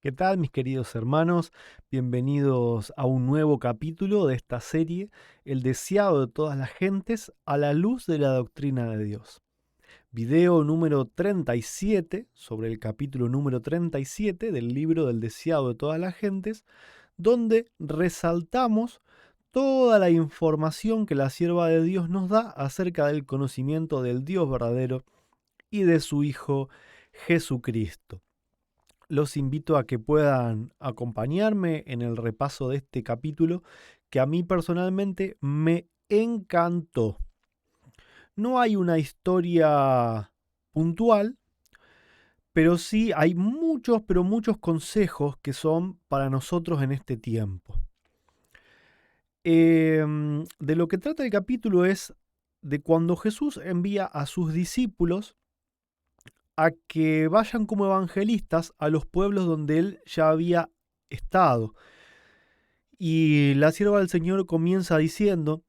¿Qué tal, mis queridos hermanos? Bienvenidos a un nuevo capítulo de esta serie, El deseado de todas las gentes a la luz de la doctrina de Dios. Video número 37 sobre el capítulo número 37 del libro del deseado de todas las gentes, donde resaltamos toda la información que la sierva de Dios nos da acerca del conocimiento del Dios verdadero y de su Hijo Jesucristo. Los invito a que puedan acompañarme en el repaso de este capítulo que a mí personalmente me encantó. No hay una historia puntual, pero sí hay muchos, pero muchos consejos que son para nosotros en este tiempo. De lo que trata el capítulo es de cuando Jesús envía a sus discípulos a que vayan como evangelistas a los pueblos donde él ya había estado. Y la sierva del Señor comienza diciendo: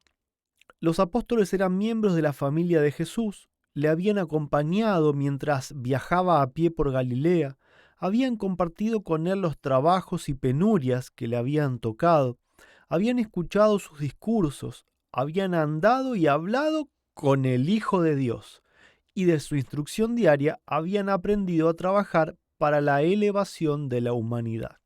los apóstoles eran miembros de la familia de Jesús, le habían acompañado mientras viajaba a pie por Galilea, habían compartido con él los trabajos y penurias que le habían tocado, habían escuchado sus discursos, habían andado y hablado con el Hijo de Dios, y de su instrucción diaria habían aprendido a trabajar para la elevación de la humanidad.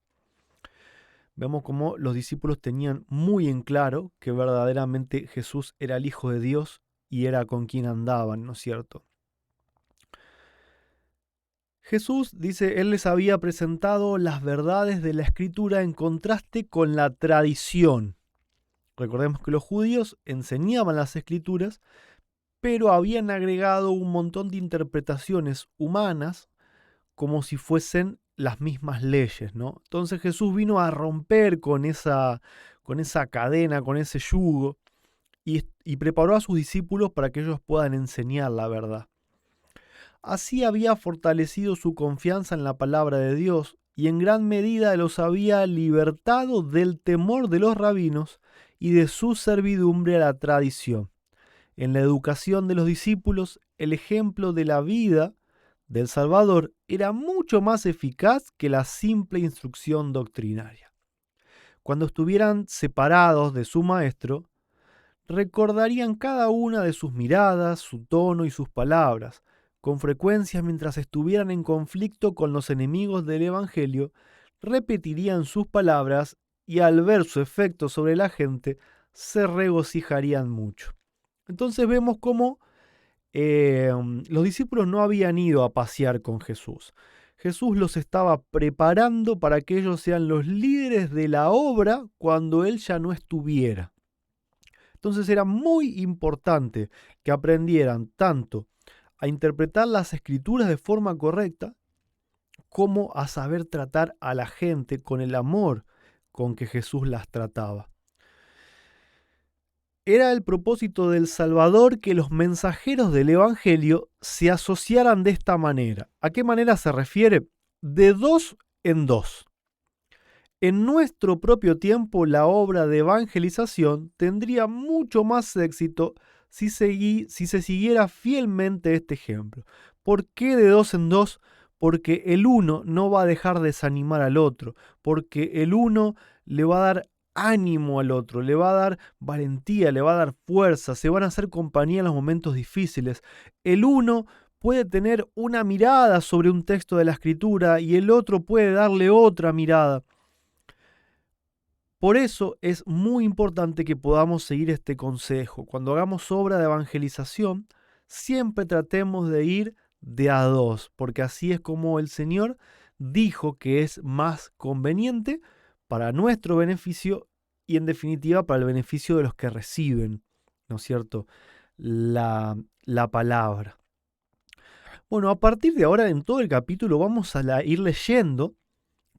Vemos cómo los discípulos tenían muy en claro que verdaderamente Jesús era el Hijo de Dios y era con quien andaban, ¿no es cierto? Jesús dice, él les había presentado las verdades de la Escritura en contraste con la tradición. Recordemos que los judíos enseñaban las Escrituras, pero habían agregado un montón de interpretaciones humanas como si fuesen las mismas leyes, ¿no? Entonces Jesús vino a romper con esa cadena, con ese yugo, y preparó a sus discípulos para que ellos puedan enseñar la verdad. Así había fortalecido su confianza en la palabra de Dios y en gran medida los había libertado del temor de los rabinos y de su servidumbre a la tradición. En la educación de los discípulos, el ejemplo de la vida del Salvador era mucho más eficaz que la simple instrucción doctrinaria. Cuando estuvieran separados de su maestro, recordarían cada una de sus miradas, su tono y sus palabras. Con frecuencia, mientras estuvieran en conflicto con los enemigos del Evangelio, repetirían sus palabras y al ver su efecto sobre la gente, se regocijarían mucho. Entonces vemos cómo los discípulos no habían ido a pasear con Jesús. Jesús los estaba preparando para que ellos sean los líderes de la obra cuando Él ya no estuviera. Entonces era muy importante que aprendieran tanto a interpretar las escrituras de forma correcta como a saber tratar a la gente con el amor con que Jesús las trataba. Era el propósito del Salvador que los mensajeros del Evangelio se asociaran de esta manera. ¿A qué manera se refiere? De dos en dos. En nuestro propio tiempo, la obra de evangelización tendría mucho más éxito si se siguiera fielmente este ejemplo. ¿Por qué de dos en dos? Porque el uno no va a dejar desanimar al otro, porque el uno le va a dar ánimo al otro, le va a dar valentía, le va a dar fuerza, se van a hacer compañía en los momentos difíciles. El uno puede tener una mirada sobre un texto de la Escritura y el otro puede darle otra mirada. Por eso es muy importante que podamos seguir este consejo. Cuando hagamos obra de evangelización, siempre tratemos de ir de a dos, porque así es como el Señor dijo que es más conveniente para nuestro beneficio y en definitiva para el beneficio de los que reciben, ¿no es cierto?, la palabra. Bueno, a partir de ahora en todo el capítulo vamos a ir leyendo,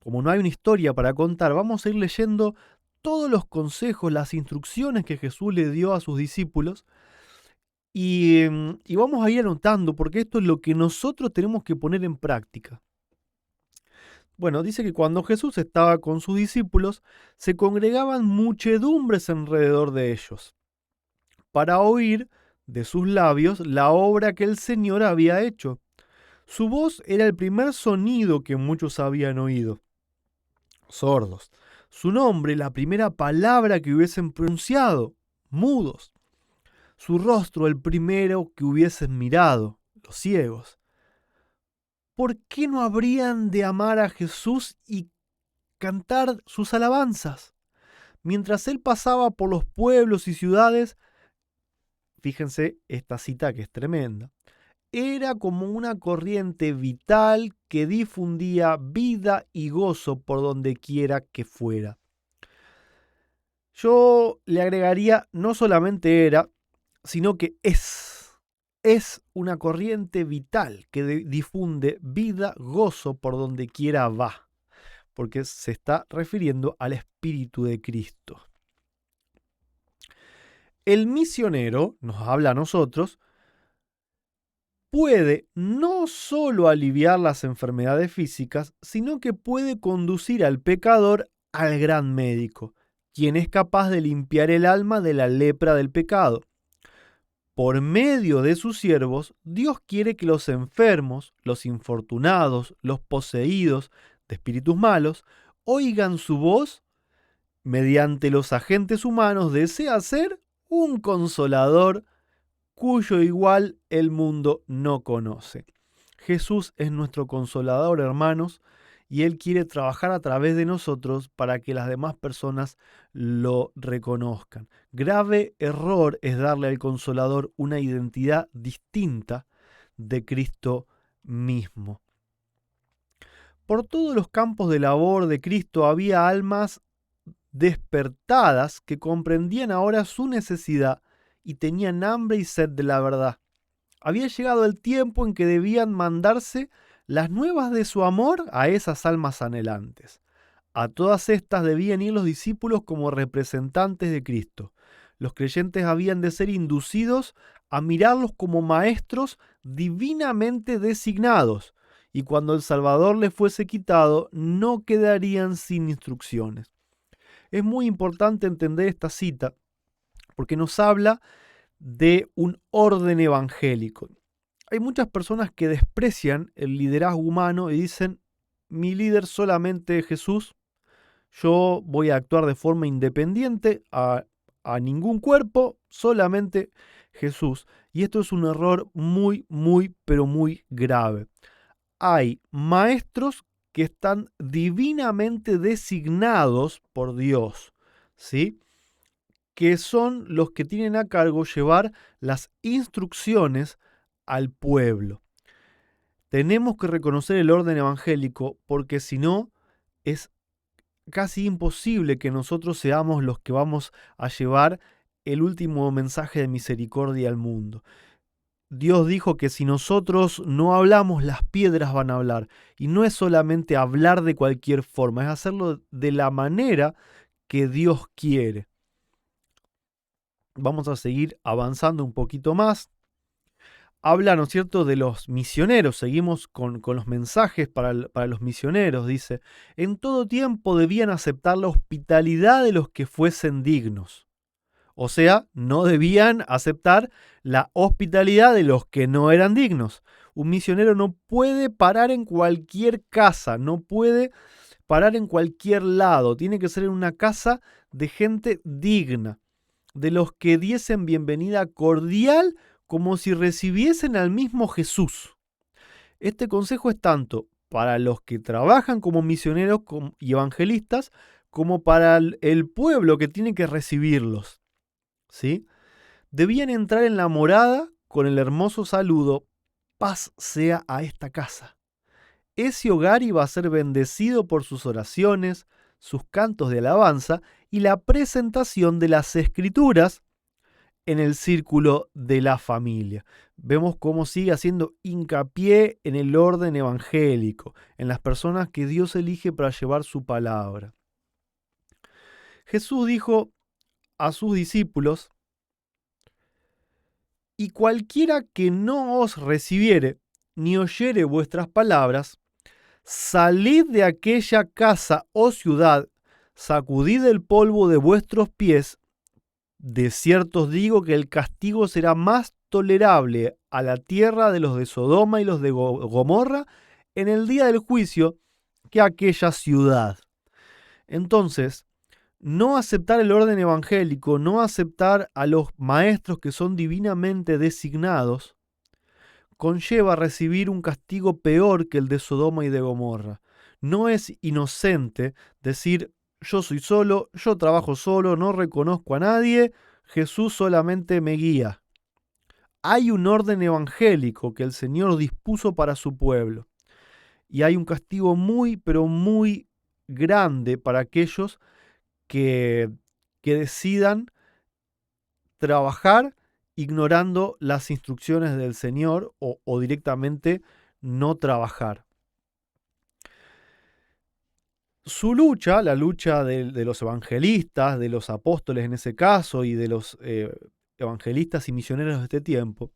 como no hay una historia para contar, vamos a ir leyendo todos los consejos, las instrucciones que Jesús le dio a sus discípulos Y vamos a ir anotando, porque esto es lo que nosotros tenemos que poner en práctica. Bueno, dice que cuando Jesús estaba con sus discípulos, se congregaban muchedumbres alrededor de ellos, para oír de sus labios la obra que el Señor había hecho. Su voz era el primer sonido que muchos habían oído, sordos. Su nombre, la primera palabra que hubiesen pronunciado, mudos. Su rostro, el primero que hubiesen mirado, los ciegos. ¿Por qué no habrían de amar a Jesús y cantar sus alabanzas? Mientras él pasaba por los pueblos y ciudades, fíjense esta cita que es tremenda, era como una corriente vital que difundía vida y gozo por donde quiera que fuera. Yo le agregaría, no solamente era, sino que es una corriente vital que difunde vida, gozo por donde quiera va, porque se está refiriendo al Espíritu de Cristo. El misionero, nos habla a nosotros, puede no solo aliviar las enfermedades físicas, sino que puede conducir al pecador al gran médico, quien es capaz de limpiar el alma de la lepra del pecado. Por medio de sus siervos, Dios quiere que los enfermos, los infortunados, los poseídos de espíritus malos, oigan su voz. Mediante los agentes humanos desea ser un consolador cuyo igual el mundo no conoce. Jesús es nuestro consolador, hermanos, y Él quiere trabajar a través de nosotros para que las demás personas lo reconozcan. Grave error es darle al consolador una identidad distinta de Cristo mismo. Por todos los campos de labor de Cristo había almas despertadas que comprendían ahora su necesidad y tenían hambre y sed de la verdad. Había llegado el tiempo en que debían mandarse las nuevas de su amor a esas almas anhelantes. A todas estas debían ir los discípulos como representantes de Cristo. Los creyentes habían de ser inducidos a mirarlos como maestros divinamente designados, y cuando el Salvador les fuese quitado, no quedarían sin instrucciones. Es muy importante entender esta cita porque nos habla de un orden evangélico. Hay muchas personas que desprecian el liderazgo humano y dicen, mi líder solamente es Jesús, yo voy a actuar de forma independiente a ningún cuerpo, solamente Jesús. Y esto es un error muy, pero muy grave. Hay maestros que están divinamente designados por Dios, ¿sí?, que son los que tienen a cargo llevar las instrucciones al pueblo. Tenemos que reconocer el orden evangélico porque si no es casi imposible que nosotros seamos los que vamos a llevar el último mensaje de misericordia al mundo. Dios dijo que si nosotros no hablamos, las piedras van a hablar. Y no es solamente hablar de cualquier forma, es hacerlo de la manera que Dios quiere. Vamos a seguir avanzando un poquito más. Habla, ¿no es cierto?, de los misioneros. Seguimos con los mensajes para los misioneros. Dice, en todo tiempo debían aceptar la hospitalidad de los que fuesen dignos. O sea, no debían aceptar la hospitalidad de los que no eran dignos. Un misionero no puede parar en cualquier casa, no puede parar en cualquier lado. Tiene que ser en una casa de gente digna, de los que diesen bienvenida cordial como si recibiesen al mismo Jesús. Este consejo es tanto para los que trabajan como misioneros y evangelistas, como para el pueblo que tiene que recibirlos, ¿sí? Debían entrar en la morada con el hermoso saludo, paz sea a esta casa. Ese hogar iba a ser bendecido por sus oraciones, sus cantos de alabanza y la presentación de las Escrituras en el círculo de la familia. Vemos cómo sigue haciendo hincapié en el orden evangélico, en las personas que Dios elige para llevar su palabra. Jesús dijo a sus discípulos Y cualquiera que no os recibiere, ni oyere vuestras palabras, salid de aquella casa o ciudad, sacudid el polvo de vuestros pies. De cierto os digo que el castigo será más tolerable a la tierra de los de Sodoma y los de Gomorra en el día del juicio que a aquella ciudad. Entonces, no aceptar el orden evangélico, no aceptar a los maestros que son divinamente designados, conlleva recibir un castigo peor que el de Sodoma y de Gomorra. No es inocente decir, yo soy solo, yo trabajo solo, no reconozco a nadie, Jesús solamente me guía. Hay un orden evangélico que el Señor dispuso para su pueblo. Y hay un castigo muy, pero muy grande para aquellos que decidan trabajar ignorando las instrucciones del Señor o directamente no trabajar. Su lucha, la lucha de los evangelistas, de los apóstoles en ese caso y de los evangelistas y misioneros de este tiempo,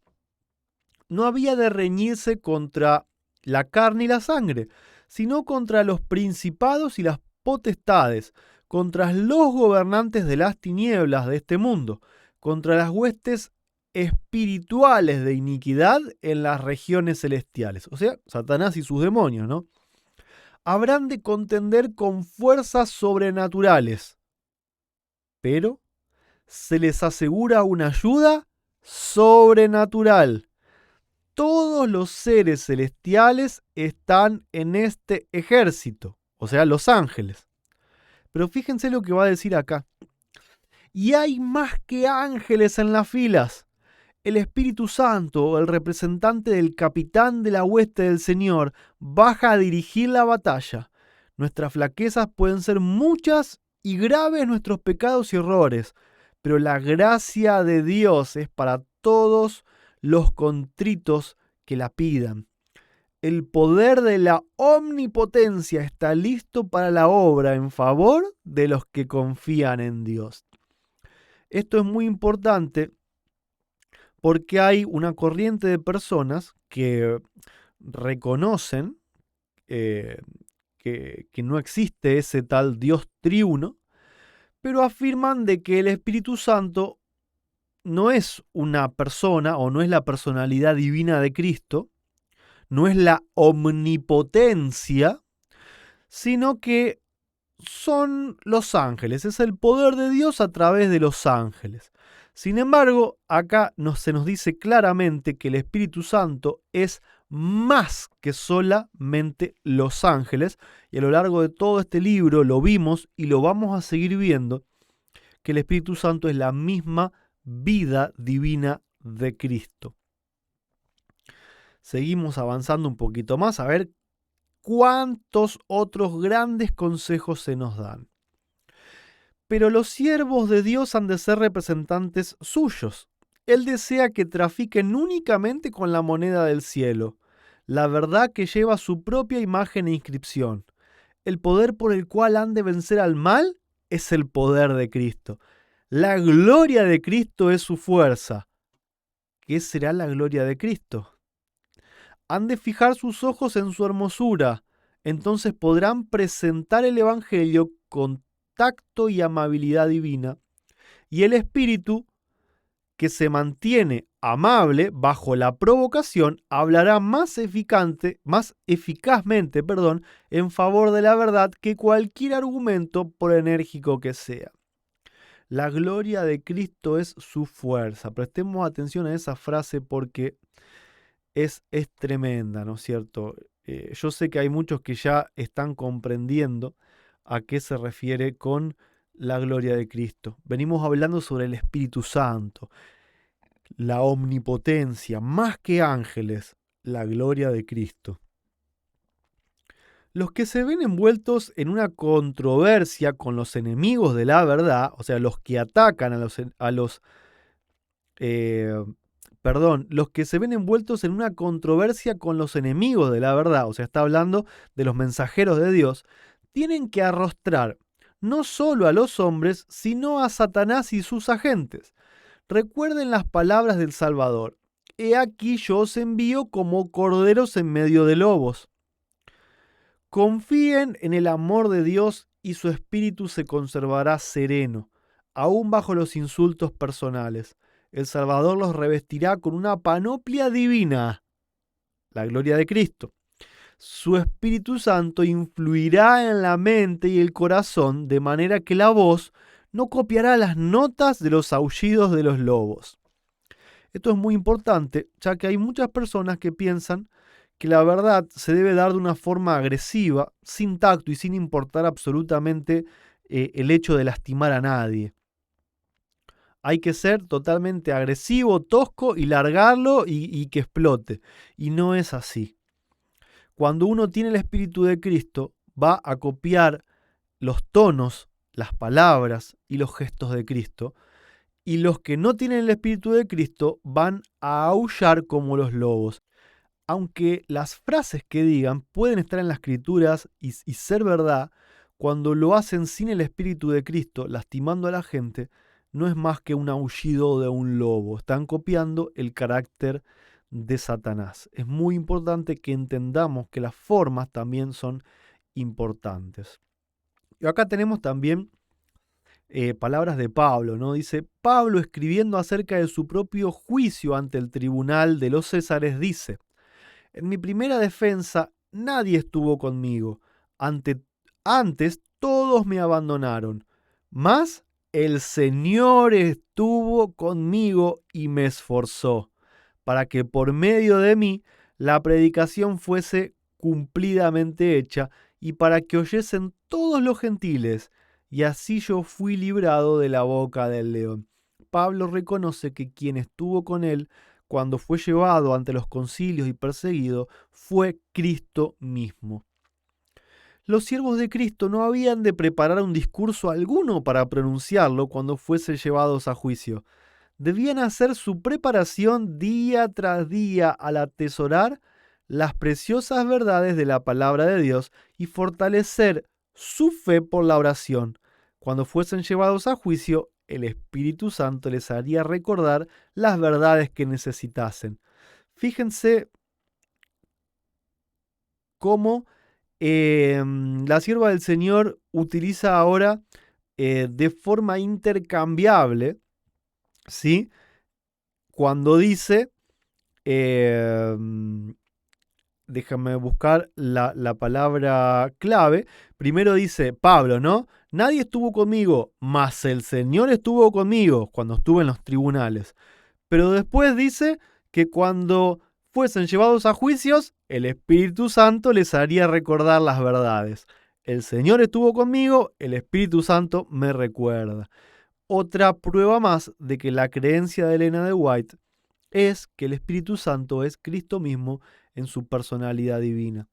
no había de reñirse contra la carne y la sangre, sino contra los principados y las potestades, contra los gobernantes de las tinieblas de este mundo, contra las huestes espirituales de iniquidad en las regiones celestiales. O sea, Satanás y sus demonios, ¿no? Habrán de contender con fuerzas sobrenaturales, pero se les asegura una ayuda sobrenatural. Todos los seres celestiales están en este ejército, o sea, los ángeles. Pero fíjense lo que va a decir acá. Y hay más que ángeles en las filas. El Espíritu Santo, el representante del capitán de la hueste del Señor, baja a dirigir la batalla. Nuestras flaquezas pueden ser muchas y graves nuestros pecados y errores, pero la gracia de Dios es para todos los contritos que la pidan. El poder de la omnipotencia está listo para la obra en favor de los que confían en Dios. Esto es muy importante porque hay una corriente de personas que reconocen que no existe ese tal Dios triuno, pero afirman de que el Espíritu Santo no es una persona o no es la personalidad divina de Cristo, no es la omnipotencia, sino que son los ángeles, es el poder de Dios a través de los ángeles. Sin embargo, acá se nos dice claramente que el Espíritu Santo es más que solamente los ángeles, y a lo largo de todo este libro lo vimos y lo vamos a seguir viendo, que el Espíritu Santo es la misma vida divina de Cristo. Seguimos avanzando un poquito más a ver cuántos otros grandes consejos se nos dan. Pero los siervos de Dios han de ser representantes suyos. Él desea que trafiquen únicamente con la moneda del cielo, la verdad que lleva su propia imagen e inscripción. El poder por el cual han de vencer al mal es el poder de Cristo. La gloria de Cristo es su fuerza. ¿Qué será la gloria de Cristo? Han de fijar sus ojos en su hermosura, entonces podrán presentar el Evangelio con tacto y amabilidad divina, y el espíritu que se mantiene amable bajo la provocación hablará más eficazmente, en favor de la verdad que cualquier argumento, por enérgico que sea. La gloria de Cristo es su fuerza. Prestemos atención a esa frase porque es tremenda, ¿no es cierto? Yo sé que hay muchos que ya están comprendiendo a qué se refiere con la gloria de Cristo. Venimos hablando sobre el Espíritu Santo, la omnipotencia, más que ángeles, la gloria de Cristo. Los que se ven envueltos en una controversia con los enemigos de la verdad, o sea, los que atacan los que se ven envueltos en una controversia con los enemigos de la verdad, o sea, está hablando de los mensajeros de Dios, tienen que arrostrar no solo a los hombres, sino a Satanás y sus agentes. Recuerden las palabras del Salvador. He aquí yo os envío como corderos en medio de lobos. Confíen en el amor de Dios y su espíritu se conservará sereno, aún bajo los insultos personales. El Salvador los revestirá con una panoplia divina, la gloria de Cristo. Su Espíritu Santo influirá en la mente y el corazón de manera que la voz no copiará las notas de los aullidos de los lobos. Esto es muy importante, ya que hay muchas personas que piensan que la verdad se debe dar de una forma agresiva, sin tacto y sin importar absolutamente el hecho de lastimar a nadie. Hay que ser totalmente agresivo, tosco y largarlo y que explote. Y no es así. Cuando uno tiene el Espíritu de Cristo, va a copiar los tonos, las palabras y los gestos de Cristo. Y los que no tienen el Espíritu de Cristo van a aullar como los lobos. Aunque las frases que digan pueden estar en las Escrituras y ser verdad, cuando lo hacen sin el Espíritu de Cristo, lastimando a la gente, no es más que un aullido de un lobo. Están copiando el carácter de Satanás. Es muy importante que entendamos que las formas también son importantes. Y acá tenemos también palabras de Pablo, ¿no? Dice, Pablo escribiendo acerca de su propio juicio ante el tribunal de los Césares, dice, en mi primera defensa nadie estuvo conmigo, antes todos me abandonaron, mas el Señor estuvo conmigo y me esforzó, para que por medio de mí la predicación fuese cumplidamente hecha y para que oyesen todos los gentiles, y así yo fui librado de la boca del león. Pablo reconoce que quien estuvo con él cuando fue llevado ante los concilios y perseguido fue Cristo mismo. Los siervos de Cristo no habían de preparar un discurso alguno para pronunciarlo cuando fuesen llevados a juicio. Debían hacer su preparación día tras día al atesorar las preciosas verdades de la palabra de Dios y fortalecer su fe por la oración. Cuando fuesen llevados a juicio, el Espíritu Santo les haría recordar las verdades que necesitasen. Fíjense cómo la sierva del Señor utiliza ahora de forma intercambiable, ¿sí? Cuando dice, déjame buscar la palabra clave. Primero dice Pablo, ¿no? Nadie estuvo conmigo, mas el Señor estuvo conmigo cuando estuve en los tribunales. Pero después dice que cuando fuesen llevados a juicios, el Espíritu Santo les haría recordar las verdades. El Señor estuvo conmigo, el Espíritu Santo me recuerda. Otra prueba más de que la creencia de Elena de White es que el Espíritu Santo es Cristo mismo en su personalidad divina.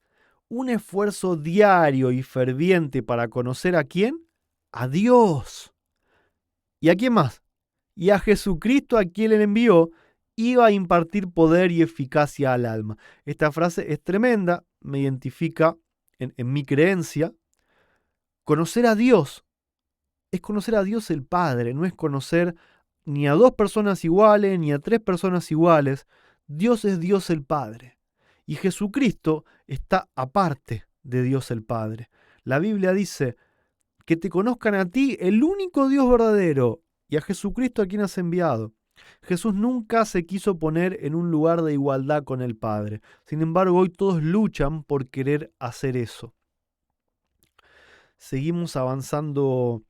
Un esfuerzo diario y ferviente para conocer ¿a quién? A Dios. ¿Y a quién más? Y a Jesucristo, a quien él envió, iba a impartir poder y eficacia al alma. Esta frase es tremenda, me identifica en mi creencia. Conocer a Dios es conocer a Dios el Padre, no es conocer ni a dos personas iguales, ni a tres personas iguales. Dios es Dios el Padre. Y Jesucristo está aparte de Dios el Padre. La Biblia dice que te conozcan a ti, el único Dios verdadero, y a Jesucristo a quien has enviado. Jesús nunca se quiso poner en un lugar de igualdad con el Padre. Sin embargo, hoy todos luchan por querer hacer eso. Seguimos avanzando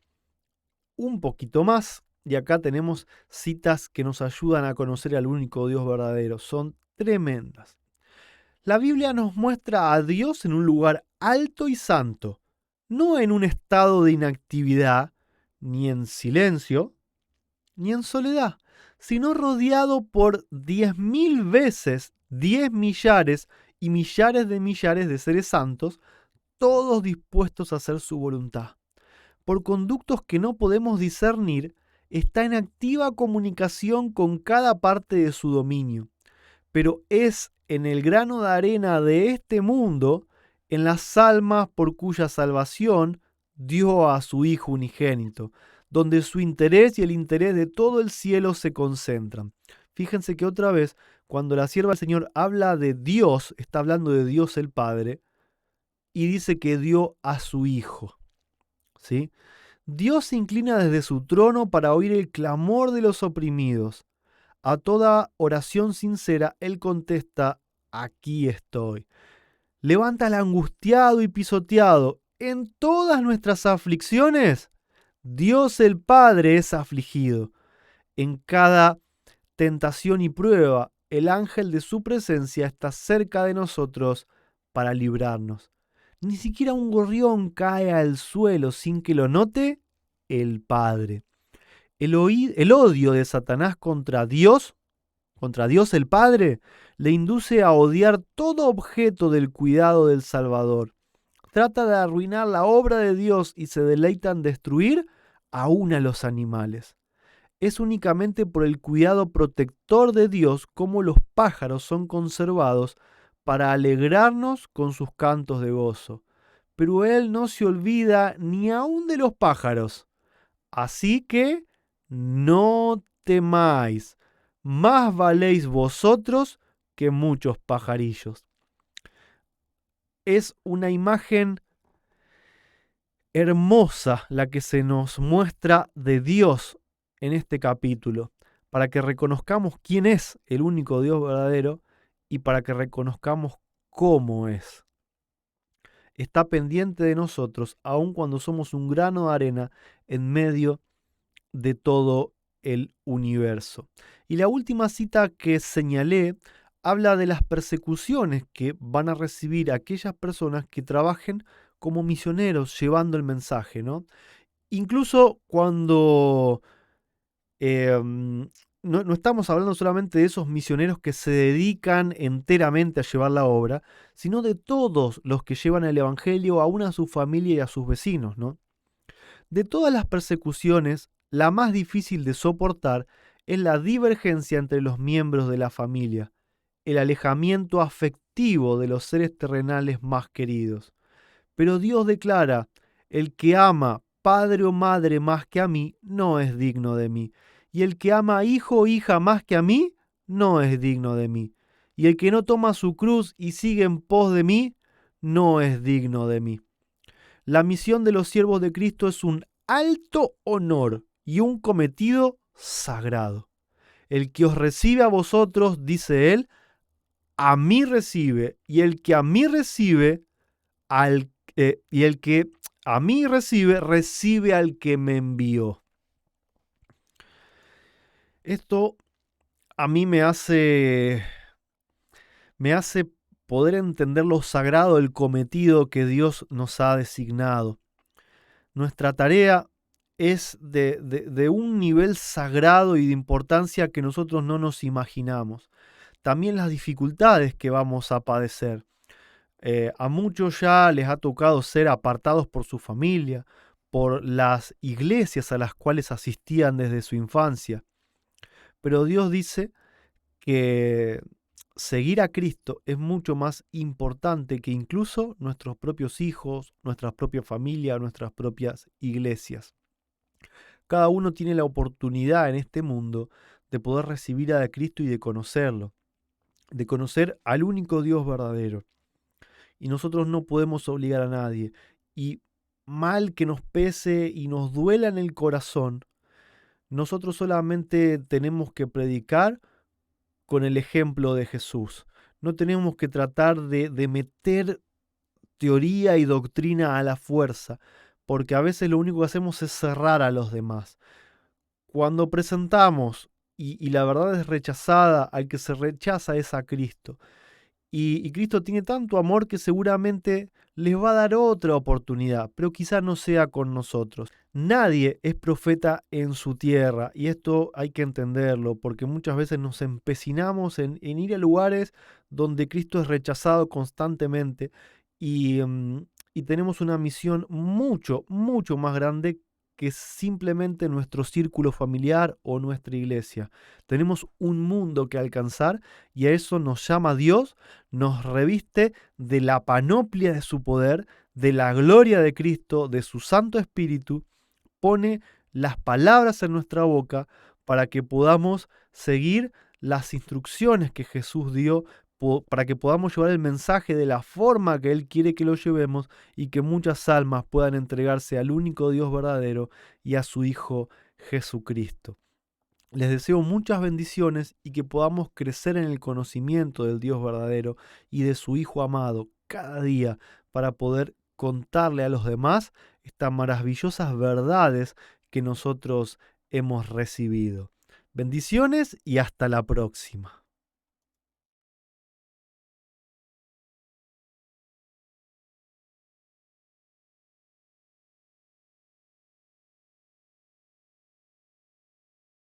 un poquito más y acá tenemos citas que nos ayudan a conocer al único Dios verdadero. Son tremendas. La Biblia nos muestra a Dios en un lugar alto y santo, no en un estado de inactividad, ni en silencio, ni en soledad, sino rodeado por 10.000 veces 10 millares y millares de seres santos, todos dispuestos a hacer su voluntad. Por conductos que no podemos discernir, está en activa comunicación con cada parte de su dominio. Pero es en el grano de arena de este mundo, en las almas por cuya salvación dio a su Hijo unigénito, donde su interés y el interés de todo el cielo se concentran. Fíjense que otra vez, cuando la sierva del Señor habla de Dios, está hablando de Dios el Padre, y dice que dio a su Hijo, ¿sí? Dios se inclina desde su trono para oír el clamor de los oprimidos. A toda oración sincera, Él contesta, aquí estoy. Levanta al angustiado y pisoteado. En todas nuestras aflicciones, Dios el Padre es afligido. En cada tentación y prueba, el ángel de su presencia está cerca de nosotros para librarnos. Ni siquiera un gorrión cae al suelo sin que lo note el Padre. El odio de Satanás contra Dios el Padre, le induce a odiar todo objeto del cuidado del Salvador. Trata de arruinar la obra de Dios y se deleita en destruir aún a los animales. Es únicamente por el cuidado protector de Dios como los pájaros son conservados para alegrarnos con sus cantos de gozo. Pero Él no se olvida ni aún de los pájaros. Así que no temáis, más valéis vosotros que muchos pajarillos. Es una imagen hermosa la que se nos muestra de Dios en este capítulo, para que reconozcamos quién es el único Dios verdadero y para que reconozcamos cómo es. Está pendiente de nosotros, aun cuando somos un grano de arena en medio de todo el universo. Y la última cita que señalé habla de las persecuciones que van a recibir aquellas personas que trabajen como misioneros llevando el mensaje, ¿no? Incluso cuando no estamos hablando solamente de esos misioneros que se dedican enteramente a llevar la obra, sino de todos los que llevan el evangelio aún a su familia y a sus vecinos, ¿no? De todas las persecuciones, la más difícil de soportar es la divergencia entre los miembros de la familia, el alejamiento afectivo de los seres terrenales más queridos. Pero Dios declara, el que ama padre o madre más que a mí, no es digno de mí. Y el que ama hijo o hija más que a mí, no es digno de mí. Y el que no toma su cruz y sigue en pos de mí, no es digno de mí. La misión de los siervos de Cristo es un alto honor y un cometido sagrado. El que os recibe a vosotros, dice él, a mí recibe, y el que a mí recibe, y el que a mí recibe, recibe al que me envió. Esto a mí me hace poder entender lo sagrado del cometido que Dios nos ha designado. Nuestra tarea es de un nivel sagrado y de importancia que nosotros no nos imaginamos. También las dificultades que vamos a padecer. A muchos ya les ha tocado ser apartados por su familia, por las iglesias a las cuales asistían desde su infancia. Pero Dios dice que seguir a Cristo es mucho más importante que incluso nuestros propios hijos, nuestra propia familia, nuestras propias iglesias. Cada uno tiene la oportunidad en este mundo de poder recibir a Cristo y de conocerlo, de conocer al único Dios verdadero. Y nosotros no podemos obligar a nadie. Y mal que nos pese y nos duela en el corazón, nosotros solamente tenemos que predicar con el ejemplo de Jesús. No tenemos que tratar de meter teoría y doctrina a la fuerza, porque a veces lo único que hacemos es cerrar a los demás. Cuando presentamos y la verdad es rechazada, al que se rechaza es a Cristo. Y Cristo tiene tanto amor que seguramente les va a dar otra oportunidad, pero quizás no sea con nosotros. Nadie es profeta en su tierra, y esto hay que entenderlo, porque muchas veces nos empecinamos en ir a lugares donde Cristo es rechazado constantemente y tenemos una misión mucho, mucho más grande que simplemente nuestro círculo familiar o nuestra iglesia. Tenemos un mundo que alcanzar y a eso nos llama Dios, nos reviste de la panoplia de su poder, de la gloria de Cristo, de su Santo Espíritu, pone las palabras en nuestra boca para que podamos seguir las instrucciones que Jesús dio, para que podamos llevar el mensaje de la forma que Él quiere que lo llevemos y que muchas almas puedan entregarse al único Dios verdadero y a su Hijo Jesucristo. Les deseo muchas bendiciones y que podamos crecer en el conocimiento del Dios verdadero y de su Hijo amado cada día para poder contarle a los demás estas maravillosas verdades que nosotros hemos recibido. Bendiciones y hasta la próxima.